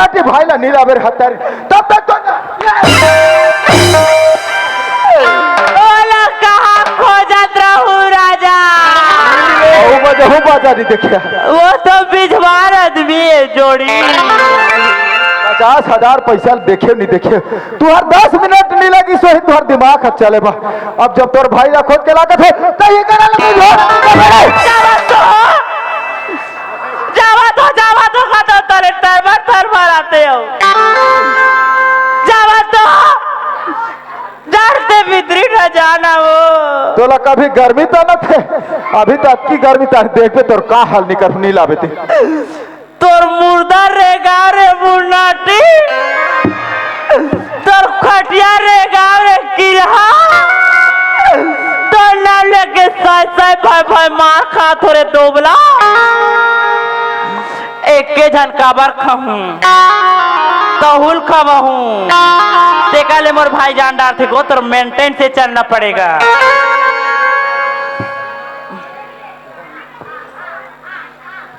डाटी भाई ला नीला बेर हत्यारी तब तक तो ओला कहाँ खोजत रहू राजा? वो बाजा नहीं देखिया वो तो बिजवार आदमी है जोड़ी। 50,000 पैसा देखे नहीं देखे तू हर 10 मिनट नहीं लगी सो ही तुहर दिमाग चले बा। अब जब तोर भाई ला खोद के लागत है तो ये करा जावा तो खाता तले थर मारते हो जावा तो डरते भीतरी न जाना वो तोला कभी गर्मी तो न थे अभी तक की गर्मी तार देख पे तोर का हाल निकर नहीं लावे थे तोर मुर्दा रे गाँव रे मुन्नाटी तोर खटिया रे गाँव रे किरहा तोर नाम लेके साय भाई मार खा थोड़े दोबला एक के जन काबर खाऊं तहुल खाऊं देखा ले मोर भाई जान डार थे को तो मेंटेन से चलना पड़ेगा।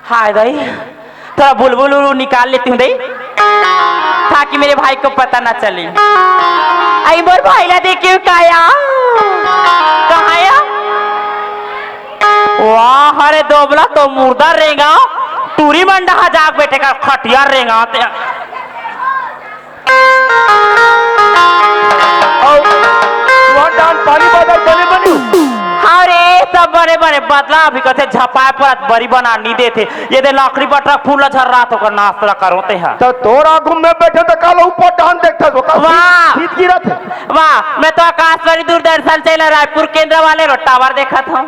हाय दाई थोड़ा बुलबुल निकाल लेती हूँ दई ताकि मेरे भाई को पता ना चले। आई मोर भाई ला देखियो काया कहाँ या वाह हरे दोबला तो मुर्दा रेगा टूरी मंडा जाग बैठे का खटिया रेगा पानी बादल बने बनी अरे सब बड़े बड़े बदला अभी कहते झपाए पर बड़ी बना नहीं देते ये दे लकड़ी बटरा फूल झर रहा तो कर नाश्ता करोते हैं तो तोरा घूम में बैठे तो काल ऊपर डान देखता तो वाह सीट गिरत है। वाह मैं तो आकाशवाणी दूरदर्शन चैनल रायपुर केंद्र वाले टावर देखा था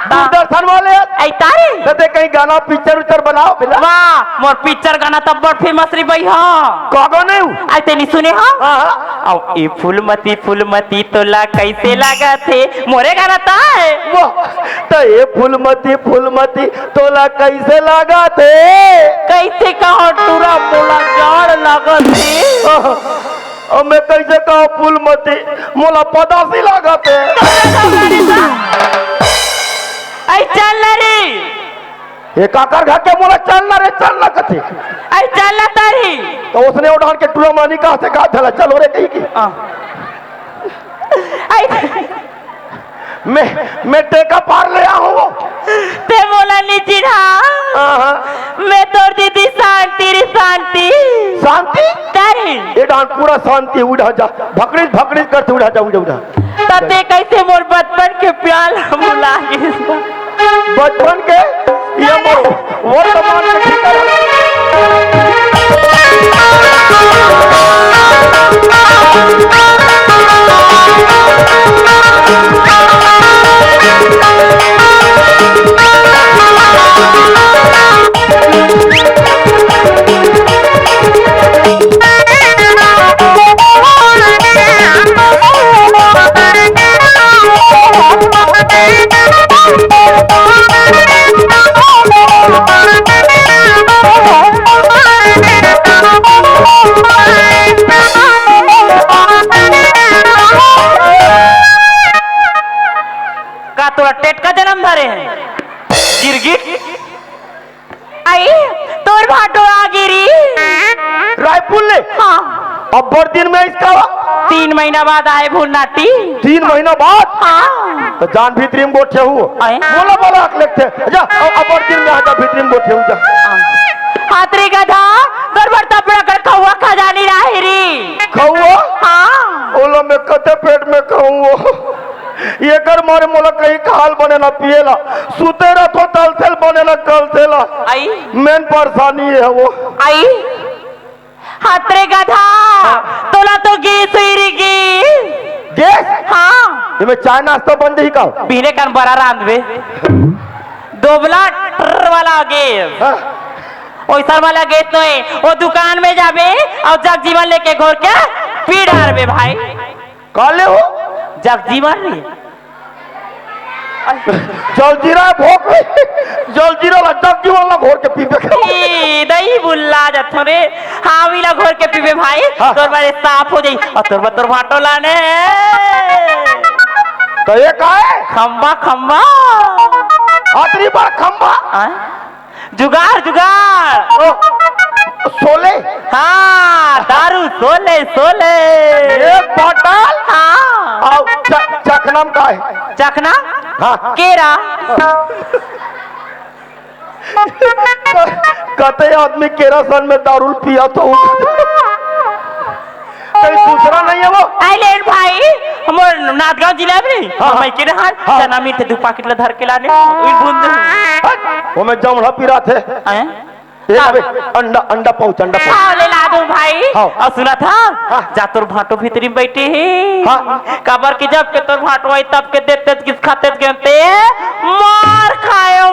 दूरदर्शन वाले तारे तो दे कहीं गाना पिक्चर उच्चर बनाओ वाह मोर पिक्चर गाना तब बड़ फेमस री भाई हाँ कहो नहीं आई तेनी सुने हाँ और ये फूलमती तोला कैसे लगा थे मोरे गाना था तो ये फूलमती तोला कैसे लगा थे कैसे कहो टूरा मोला जाड़ लगा थे और मैं कैसे कहो फूलमती मोला पदासी लगा थे आई चल रे ये काकर घर के मोला चलना रे चलना कथे आई चल तारी तो उसने उठान के टूरा मानी कहा से कहा चला चलो रे कहीं की आई मैं टेका पार ले आऊं ते बोला नीचे मैं तोड़ दीदी शांति तारी ये डांस पूरा शांति उड़ा जा भकड़ी करते उड़ा जा तते कैसे मोर बचपन के प्याल मुला बचपन के ये मोर वो तमाम के ठिकाना तोरा टेट का जन्म धरे हैं गिरगिट आई तोर भाटो आ गिरी रायपुर ले हाँ अब बड़ दिन में इसका 3 महीना बाद आए भूलनाटी 3 महीना बाद हाँ तो जान भीतरी में गोठे हुआ बोला हक लगते जा अब बड़ दिन में आजा भीतरी में गोठे हो जा हाथरी गधा तोर बर्ता पड़ा कर खौआ खजानी राहिरी खौआ हाँ ओलो में कते पेट में खाऊं ये कर मारे मोला कहीं खाल बने ना पिएला सुते रहो तलसेल बने ना कलसेला आई मेन परेशानी है वो आई हाथरे गधा तोला तो गैस हाँ ये में चाय नाश्ता बंद ही का पीने का बड़ा रांधवे दोबला वाला गैस ओइसर वाला गैस तो है वो दुकान में जाबे और जगजीवन लेके घोर के पी डालबे भाई काले हो जगजीवन रे जलजीरा भोग जलजीरा लटक की वाला घोर के पीबे दही बुल्ला जथो रे हावीला घोर के पीबे भाई तोर बारे साफ हो जाई और तोर भाटो लाने तो ये का है खंबा आतरी बार खंबा जुगाड़ सोले सोले सोले एक बोतल हाँ और चखनम का है चखना हाँ केरा कहते आदमी केरासन में दारू पिया तो कहीं दूसरा नहीं है वो आइलैंड भाई हमर नाथगांव जिला में हाँ, मैं के रहा हाँ। चना मीठ 2 पैकेट ला धर के लाने बूंद वो में जमड़ा पीरा थे ये हाँ। अबे अंडा अंडा पाउच हाँ ले ला दो भाई हाँ। और सुना था हाँ। जा तोर भाटो भीतरी में बैठे हैं हाँ। कबर के जब के तोर भाटो आई तब के देते किस खाते के मार खायो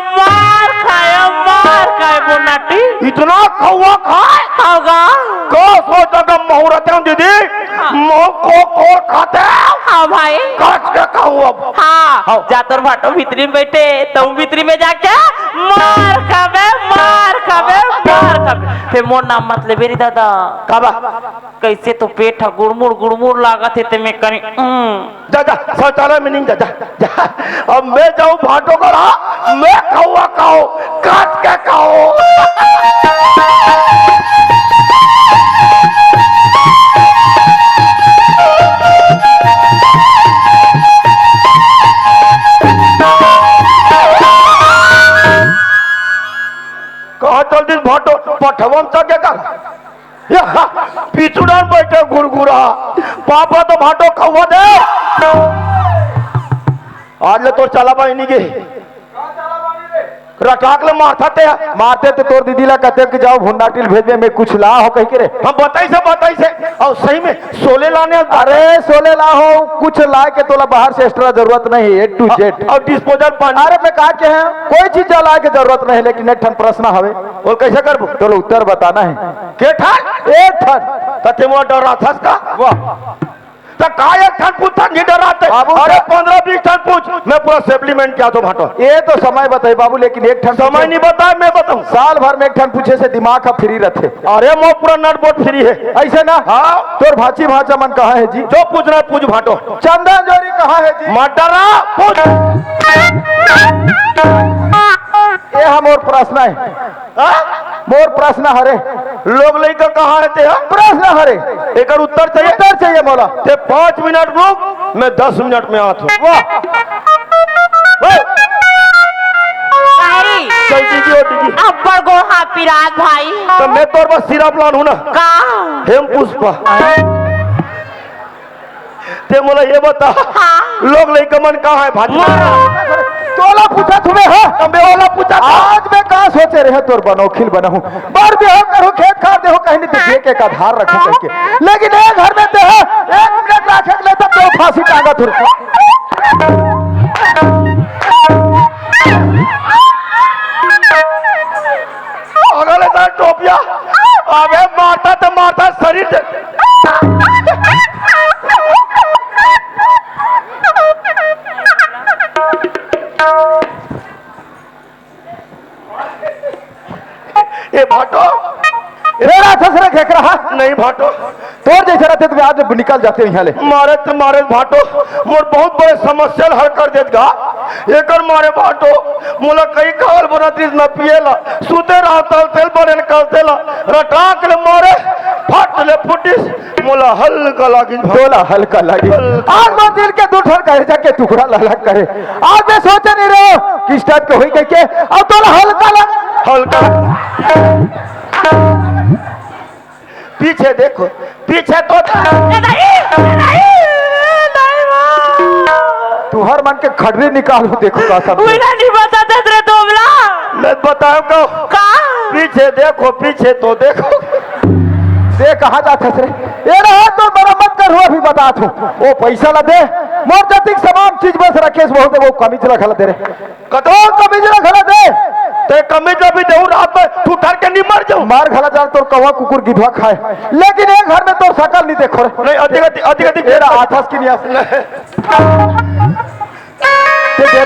बोनाटी इतना कौवा खाए होगा को सोचा का मुहूर्त है दीदी मुंह को खाते हाँ भाई काट के खाऊं अब हाँ जा तोर भाटो भीतरी में बैठे तुम भीतरी में जाके मार खावे फिर मोर नाम मत ले बेरी दादा काबा कैसे तो पेट गुड़मुड़ लागत है ते में करी जा जा शौचालय में नहीं जा जा जा अब मैं जाऊं भाटो को रहा मैं खाऊंगा खाओ काट के खाओ कहाँ चल दिस भाटो पठवम चके कर पीछू डाल बैठे गुड़गुड़ा पापा तो भाटो खावा दे आज ले तो चला पाई नहीं गई रटाक ले मारते तो तोर दीदी ला कहते कि जाओ भुन्नाटिल भेजवे में कुछ ला हो कह के रे हम बताई से और सही में सोले लाने अरे सोले ला हो कुछ ला के तोला बाहर से एक्स्ट्रा जरूरत नहीं है A to Z और डिस्पोजल पानी अरे मैं कहा के हैं कोई चीज ला के जरूरत नहीं लेकिन एक ठन प्रश्न हवे और कैसे करबो तोला उत्तर बताना है के ठन एक ठन तते मोर डर रहा था का वाह तो का एक ठन पूछता नहीं डराते अरे 15-20 ठन पूछ मैं पूरा सप्लीमेंट क्या तो भाटो ये तो समय बताए बाबू लेकिन एक ठन समय नहीं बताए मैं बताऊं साल भर में एक ठन पूछे से दिमाग का फ्री रहते अरे मो पूरा नट बोर्ड फ्री है ऐसे ना हाँ तोर भाची भाचा मन कहाँ है जी जो पूछ रहा है पूछ भाटो चंदन जोरी कहाँ है जी मत डरा पूछ ये हम और प्रश्न है मोर प्रश्न हरे लोग लेकर कहाँ रहते हैं प्रश्न हरे एक उत्तर चाहिए मोला ते 5 मिनट रुक मैं 10 मिनट में आता हूँ वाह अब्बर गो हाँ पिराज भाई तो मैं तोर बस सिरप लान हूँ ना का हेम पुष्पा ते मोला ये बता लोग लेकर मन कहाँ है भाजी तोला पूछा तुम्हें है मैं वाला पूछा आज मैं कहाँ सोचे रहे तोर बनोखिल बना हूँ बार भी हो करो खेत खार दे हो कहीं नहीं तो एक एक आधार रखो करके लेकिन एक घर में दे 1 मिनट रखे ले तब तो फांसी टांगा तुर अगले साल टोपिया अबे मारता शरीर ये भाटो देख रहा नहीं भाटो तोर जैसे रहते तो आज निकल जाते यहाँ ले मारे भाटो मोर बहुत बड़े समस्या हल कर देगा एक मारे भाटो मोला कई काल बना न पिएला सुते रहा तेल बने निकलतेला रटाक ले मारे फट ले फुटिस मोला हल्का लागी तोला हल्का लागी आज मैं दिल के दूठर करे जाके टुकड़ा ललक करे आज मैं सोचे नहीं रहो किस टाइप के हुई के अब तोला हल्का पीछे देखो पीछे तो तू हर मन के खड़रे निकालो देखो का सब नहीं बताते रे दोबला मैं बताऊं का पीछे देखो पीछे तो देखो दे कहा जाते रे ये रहा तो मरम्मत कर हुआ भी बता तू वो पैसा ला दे मोर जतिक तमाम चीज बस रखे बहुत वो कमीज रखला दे रे कतो कमीज रखला दे ते कमीज भी देऊ रात में तू डर के नहीं मर जाऊं मार खला जा तो कवा कुकुर गिधवा खाए लेकिन एक घर में तो शकल नहीं देखो रे नहीं अधिक मेरा आठस की नहीं ते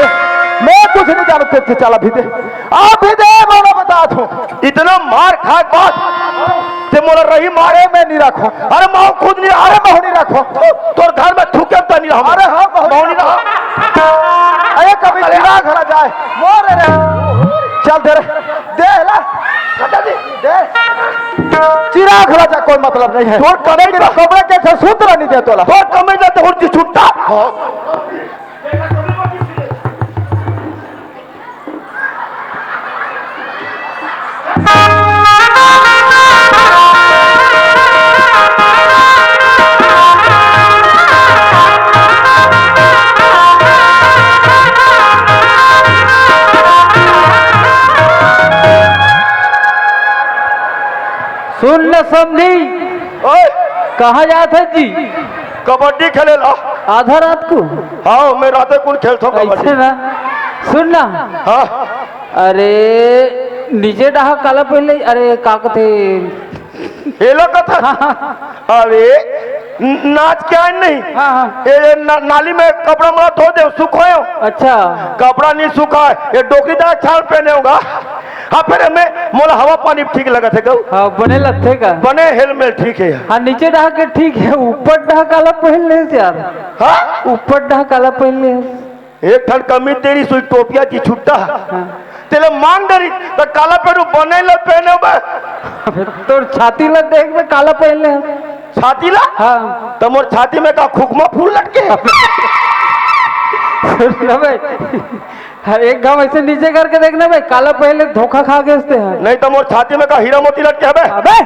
मैं कुछ नहीं जानते थे चला भी दे आप भी दे मैं बता दूं इतना मार खा बात ते मोला रही मारे मैं नहीं रखो अरे माँ खुद नहीं अरे मैं नहीं रखो तोर घर में थूके तो नहीं रहा अरे हाँ मैं नहीं रहा अरे कभी चिराग खड़ा जाए मोर रे चल दे ला दे चिराग राख राजा कोई मतलब नहीं है। तोर कमे के कपड़ा के सूत्र नहीं दे तोला। तोर कमे जाते हो जी छुट्टा। सुन न समझी, कहाँ जात है जी? कबड्डी खेले ला आधा रात को? हाँ मैं रात को खेलता हूँ ऐसे ना सुन ना। हाँ अरे नीचे डहा काला पहले, अरे काक थे हेलो कथा। अरे नाच क्या नहीं। हाँ ये नाली में कपड़ा मरा धो दे सुखाए। अच्छा कपड़ा नहीं सूखा है, ये डोकीदार छाल पहने होगा। हाँ फिर हमें मोला हवा पानी ठीक लगा थे गौ। हाँ बने लगते का बने हेलमेट ठीक है। हाँ नीचे डहा के ठीक है, ऊपर डहा काला पहन ले यार। हाँ ऊपर डहा काला पहन ले। एक ठन कमी तेरी सुई टोपिया की छुट्टा हाँ। तेरे मांग डरी तो काला पेरू बने ल पहने तो छाती लग देख में काला पहन ले। छाती ला। हाँ तो मोर छाती में का खुखमा फूल लटके। भाई हर एक घाव ऐसे नीचे करके देखना भाई, काला पहले धोखा खा के उसते हैं। नहीं तो मोर छाती में का हीरा मोती लटके है। अबे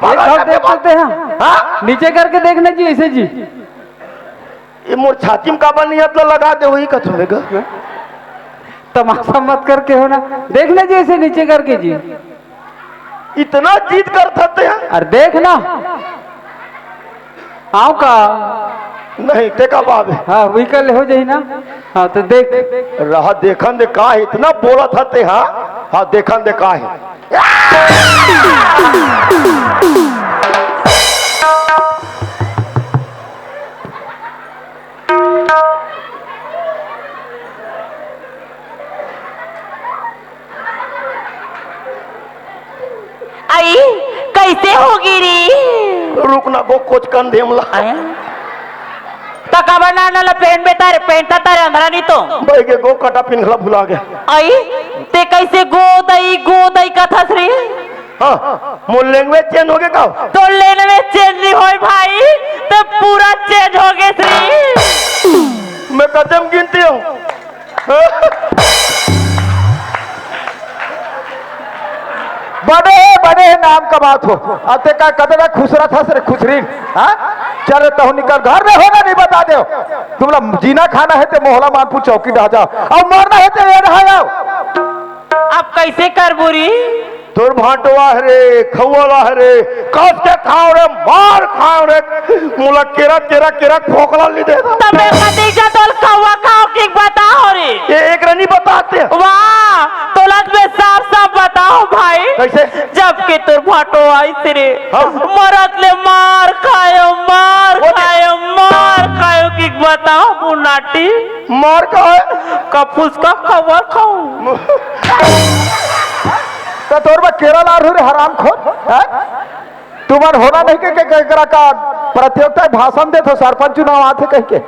एक घाव देख सकते हैं। हाँ नीचे करके देखना जी ऐसे जी। ये मोर छाती में काबा नहीं तो लगा दे वही कथ होगा। तमाशा मत करके हो ना, देखना जी ऐसे नीचे करके जी। इतना जीत कर सकते हैं। अरे देख ना आओ का नहीं टेका बाब है। हाँ वही कर ले हो जाही ना। हाँ तो देख रहा देखन दे का है इतना बोला था ते। हाँ हाँ देखन दे का है। आई कैसे होगी री? रुकना गो कोच कन देमला तो कबर ना ना पेन बेतारे पेंटा तारे अंदर नहीं तो भाई के गो कटा पिनखला भुला गया। आई ते कैसे गोदई कथा श्री? हाँ मोर लैंग्वेज चेंज हो गया का? तो लेने में चेंज नहीं होई भाई, तो पूरा चेंज हो गया श्री। मैं कदम गिनती हूँ। बड़े बड़े नाम का बात हो। अब ते का कदर खुश रहा था सर खुशरी। हाँ चल तो निकल घर में होगा नहीं बता दो। तुमला जीना खाना है तो मोहला मानपुर चौकी ढा जाओ और मरना है तो ये रहा जाओ। अब कैसे कर बुरी? तोर भाटवा है रे खौला है रे कस के खाओ रे मार खाओ रे मुला केरा केरा केरा खोखला ली दे। तबे खदीजा तोल कौवा खाओ की बताओ रे। ये एक रनी बताते हैं। वाह तोलत में साफ साफ बताओ भाई। कैसे? जब के तोर भाटो आई रे हाँ? मरत ले मार खायो की बताओ बुनाटी मार का है कपूस का खबर खाऊं। तो तोर में केरल आ रहे हराम खोर। तुम्हार होना नहीं के करा का प्रतियोगिता भाषण दे तो सरपंच चुनाव आते कह के।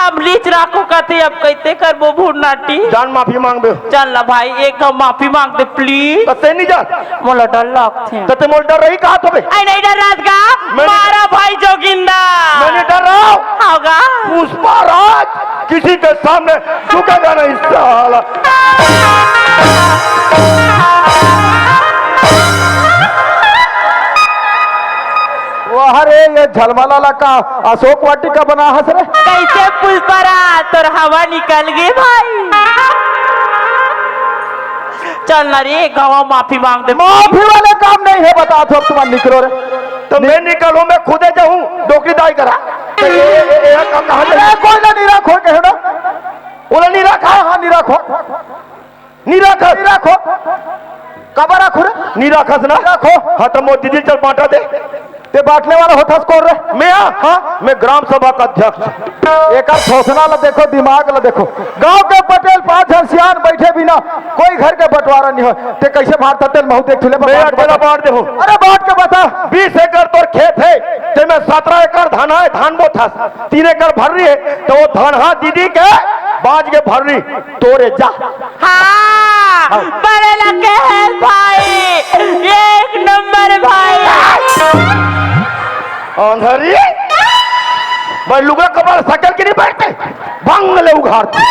अब लीच राखो कहते अब कैसे कर वो भूनाटी। जान माफी मांग दे। चल ना भाई एक दम माफी मांग दे प्लीज। तते नहीं जा मोला डर लगते तते मोल डर रही कहा तो बे? आई नहीं डर रात का मारा भाई जोगिंदा। मैंने डर रहा हूँ। होगा पुष्पा राज किसी के सामने झुकेगा नहीं साला। वाह रे ये झलमला का अशोक वाटिका बना है सर। कैसे पुष्परा तोर हवा निकल गई भाई। चल ना रे गवा माफी मांग दे। माफी वाले काम नहीं है बता तो तुम्हारा निकलो रे। तो मैं निकलूं मैं खुदे जाऊं डोकरी दाई करा। कोई ना नहीं रखो कहो ना बोला नहीं रखा। हाँ नहीं रखो नहीं रखा नहीं रखो कब रखो रे नहीं रखा ना रखो। हाँ तो मोदी जी चल बांटा दे ते बांटने वाला होता कौन रे? मैं हाँ मैं ग्राम सभा का अध्यक्ष। एक घोषणा ला देखो दिमाग ला देखो। गांव के पटेल 5 हंसियान बैठे बिना कोई घर के बंटवारा नहीं हो ते कैसे भारत तेल महू देख ले। मैं अकेला बांट दे। अरे बांट के बता 20 एकड़ तोर खेत है ते में 17 एकड़ धान है धान बो था 3 एकड़ भर रही है तो वो धान हाँ दीदी के बाज के भर रही तोरे जा। हाँ बड़े लगे हैं भाई एक नंबर भाई। अंधरी भाई लुगा कबाड़ सकल के नहीं बैठते बंगले उघाड़ते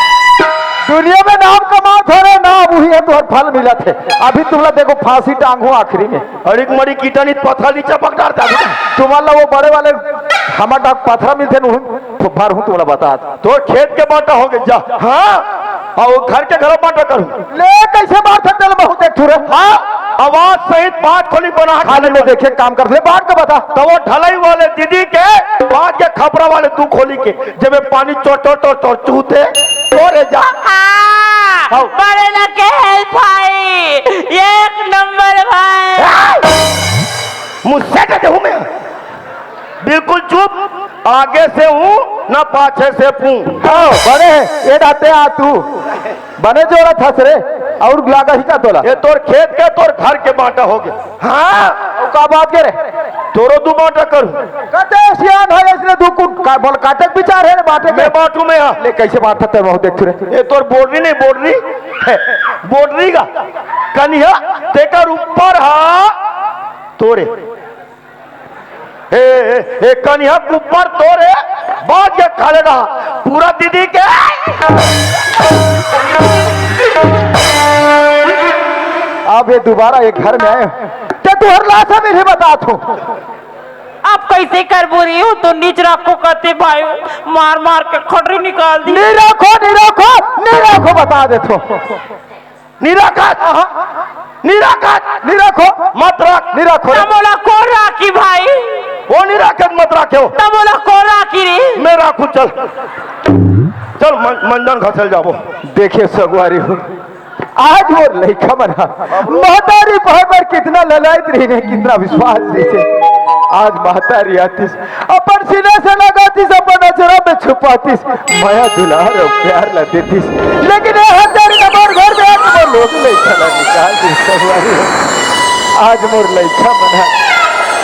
दुनिया में नाम कमा थोड़े नाम वही है तो फल मिला थे अभी तुमला देखो फांसी टांगू आखिरी में अरिक मरी कीटानित पत्थर नीचे पकड़ा तुम्हारा वो बड़े वाले हमारा पत्थर मिलते भर हूँ तुम्हारा बता तो खेत के बांटा हो गया जा हाँ और घर के घर बांटा करूँ ले कैसे बांट सकते बहुत देख थोड़े हाँ आवाज सहित बात खोली बना खाने में देखे काम कर ले बांट के बता तो वो ढलाई वाले दीदी के बात के खपरा वाले तू खोली के जब पानी चोटो चूते तोरे जा बड़े लगे भाई एक नंबर भाई मुझसे कहते हूँ मैं बिल्कुल चुप आगे से हूँ ना पाछे से पू बड़े ये डाते आ तू बने जोड़ा था सरे और लागा ही का तोला ये तोर खेत के तोर घर के बांटा हो गया हाँ का बात करे तोरो दू बांटा करूं कते सियान है इसने दू कुट का बोल काटक विचार है बांटे मैं बांटू में ले कैसे बांटता है बहुत देख रे ये तोर बोर्डरी नहीं बोर्डरी का कन्या तेकर ऊपर हा तोरे ए कन्या ऊपर तोरे बात के खाले रहा पूरा दीदी के अब ये दोबारा एक घर में आए क्या तू हर लाशा में ही बता तू आप कैसे कर बोरी हो तो नीच रखो कहते भाई मार मार के खटरी निकाल दी नहीं रखो बता दे तो निराकत मत रख निराखो तमोला को राखी भाई वो निराकत मत रखे हो तमोला को राखी रे मैं राखू चल मंजन घसल जाबो देखिए सगुआरी हूँ आज वो लड़का बना महतारी पर कितना ललायत रही है कितना विश्वास से आज महतारी आतीस अपन सीने से लगातीस अपन नजरा में छुपातीस माया दुलार और प्यार ला देतीस लेकिन ये हजारी नंबर घर में आके वो लोग लड़का ला निकाल दी सगुआरी आज मोर लड़का बना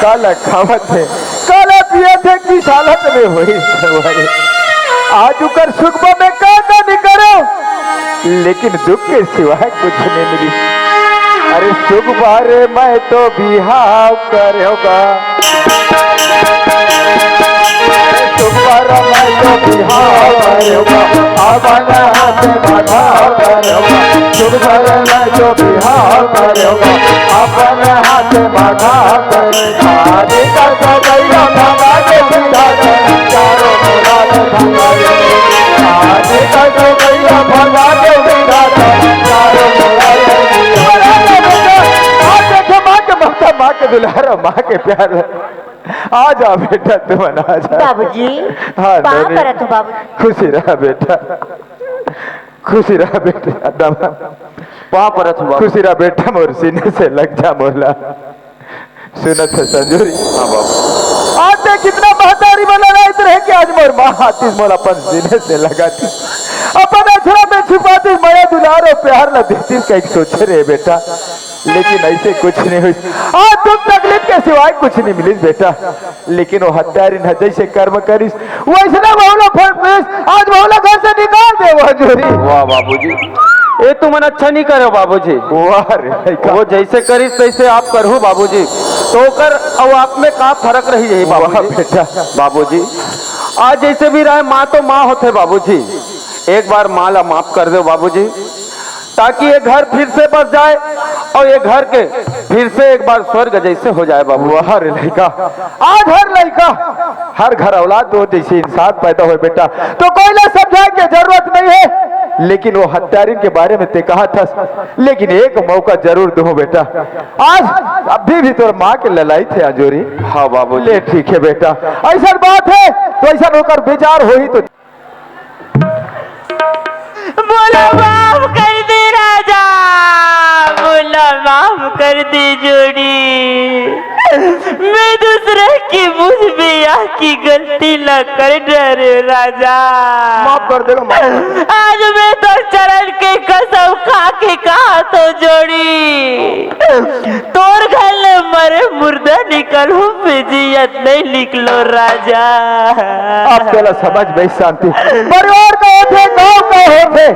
काला खावत है काला पिया थे किस हालत में हुई सगुआरी आज उकर सुखबा में का नहीं करो लेकिन दुख के सिवाय कुछ नहीं मिली अरे सुख बारे मैं तो बिहाव करोगा सुख बारे मैं तो बिहाव करोगा अपन हाथ बढ़ाव करोगा सुख बारे मैं तो बिहाव करोगा अपन हाथ बढ़ाव करोगा आगे का तो गैया भगा के बिना चारों मुराद भगा आगे का तो गैया भगा के बिना चारों मुराद माँ के दुलारा माँ के प्यार आ जा बेटा तुम आ जा बाबूजी हाँ करत हो बाबूजी खुशी रहा बेटा खुशी रहा बेटा दम वहाँ पर खुशी रहा बेटा मोर सीने से लग जा मोला सुनत है संजोरी हाँ बाबू आज देख कितना महतारी वाला रात रहे कि आज मोर माँ हाथी मोला अपन सीने से लगाती अपन अछरा में छुपाती माया दुलार और प्यार न देती कहीं सोचे रहे बेटा लेकिन ऐसे कुछ नहीं हुई आज दुख तकलीफ के सिवाय कुछ नहीं मिली बेटा लेकिन वो हत्यारी न जैसे कर्म करिस वैसे ना बहुला फल मिलिस आज बहुला घर से निकाल दे वो हजूरी वाह बाबूजी ये तुम अच्छा नहीं करो बाबूजी वाह रे वो जैसे करिस तैसे आप करो बाबूजी तो कर और आप में का फर्क रही है बाबा बेटा बाबूजी आज जैसे भी रहे माँ तो माँ होते बाबूजी एक बार माँ ला माफ कर दो बाबूजी ताकि ये घर फिर से बस जाए और ये घर के फिर से एक बार स्वर्ग जैसे हो जाए बाबू हर लड़का आज हर लड़का हर घर औलाद हो जैसे इंसान पैदा हो बेटा तो कोई ना समझाए की जरूरत नहीं है लेकिन वो हत्यारी के बारे में ते कहा था लेकिन एक मौका जरूर दो बेटा आज अभी भी तो माँ के ललाई थे अंजोरी हाँ बाबू ले ठीक है बेटा ऐसा बात है तो ऐसा होकर विचार हो ही तो बोलो माफ कर दे राजा बोलो माफ कर दे जोड़ी मैं दूसरे की मुझ में की गलती न कर डरे राजा माफ कर देगा आज मैं तो चरण के कसम खा के कहा तो जोड़ी तोर घर मरे मुर्दा निकल हूँ जियत नहीं निकलो राजा आप तोला समझ में शांति परिवार का होते गाँव का होते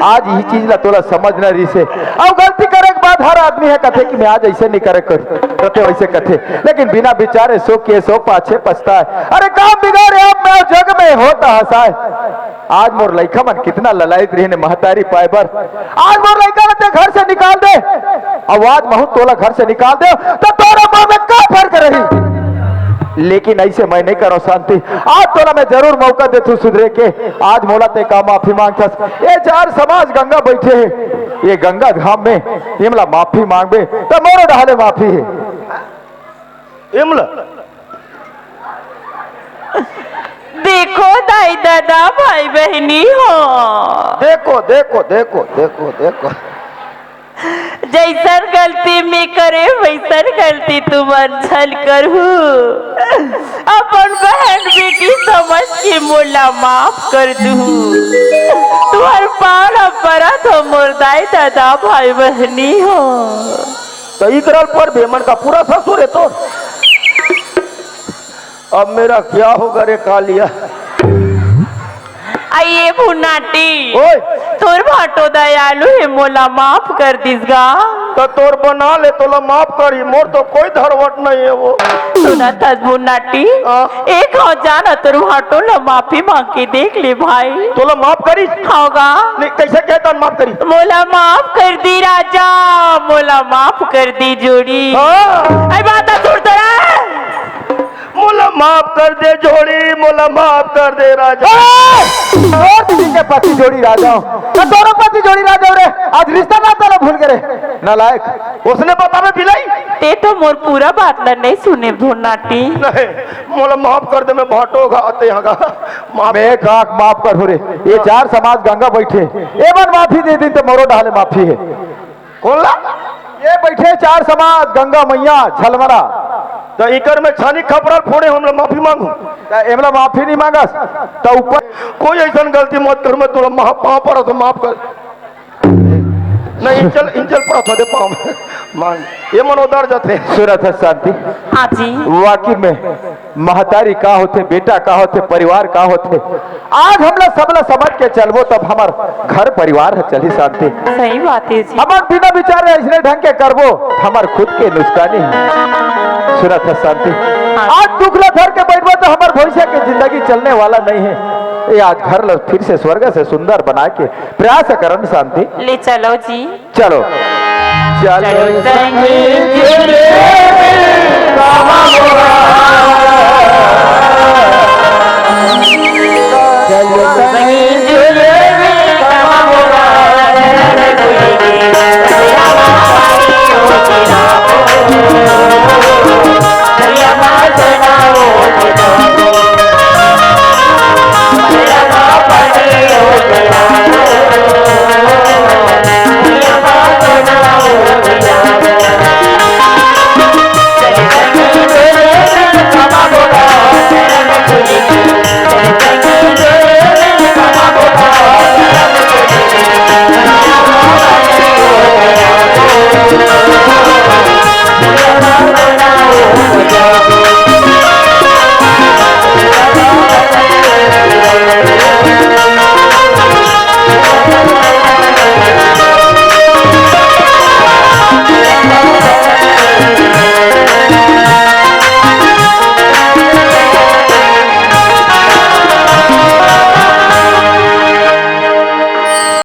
आज ही चीज ला तोला समझ न रही से अब गलती करे धुआंधार आदमी है, कथे कि मैं आज ऐसे नहीं करे करते वैसे कथे, लेकिन बिना विचारे सो किए सो पाछे पछताए। अरे काम बिगाड़े अब मैं जग में होता हंसाए। आज मोर लइका मन कितना ललायत रही ने महतारी पाइबर, आज मोर लइका ने घर से निकाल दे, आवाज महू तोला घर से निकाल दे तो तोरा मुंह में क्या फर्क रही। लेकिन ऐसे मैं नहीं करो शांति, आज तोला मैं जरूर मौका देतू सुधरे के। आज मोला ते का माफी मांगथस, ये चार समाज गंगा बैठे है, ये गंगा धाम में इमला माफी मांगबे तो मोरो डाले माफी है। इमला देखो दाई दादा भाई बहनी हो, देखो देखो देखो देखो देखो, जैसन गलती में करे वैसन गलती तुमन छल करहू। अपन बहन बेटी समझ के मोला माफ कर दू। तुम्हार पाला परा तो मुर्दाई दादा भाई बहनी हो। तो इकरार पर बेमन का पूरा ससुर है तो अब मेरा क्या होगा रे कालिया। आइए भुनाटी, ओए तोर भाटो दयालु है, मोला माफ कर दीसगा। तो तोर बना ले तोला माफ करी, मोर तो कोई धरवट नहीं है वो। सुना था भुनाटी, एक हो जाना तोर भाटो ला माफी मांग के देख ले भाई, तोला माफ करी होगा। नहीं कैसे कहता माफ करी, मोला माफ कर दी राजा, मोला माफ कर दी जोड़ी। आई बात सुन तो मोला माफ कर दे जोड़ी, मोला माफ कर दे राजा। और दीदी के पति जोड़ी राजा तो दोनों पति जोड़ी राजा रे, आज रिश्ता ना तो भूल गए नालायक। उसने बतावे बिलाई ते तो मोर पूरा बात ला नहीं सुने भुनाटी। नहीं, मोला माफ कर दे, मैं भाटो घाते यहाँ मैं काक माफ कर हो रे। ये चार समाज गंगा बैठे, ए बार माफी दे दी तो मोरो डाले माफी है। कौन ला? ये बैठे चार समाज गंगा मैया झलमरा, तो इकर में छानी खपरा फोड़े हमला माफी मांगू, एमला माफी नहीं मांगस तो ऊपर कोई ऐसा गलती मत कर, मैं तोला पाँव पर तो माफ कर नहीं। इंचल पर था दे पाँव मांग, ये मनोदर जाते सूरत है शांति। हाँ जी, वाकई में महतारी का होते, बेटा का होते, परिवार का होते। आज हमला सबला समझ के चलबो तब हमार घर परिवार है चली शांति। सही बात है जी। हमार बिना विचारे ऐसे ढंग के करबो हमार खुद के नुकसानी है। सूरत है शांति। आज दुखला धर के बैठबो तो हमार भविष्य की जिंदगी चलने वाला नहीं है। ये आज घर फिर से स्वर्ग से सुंदर बना के प्रयास करन शांति। ले चलो जी, चलो चलो संग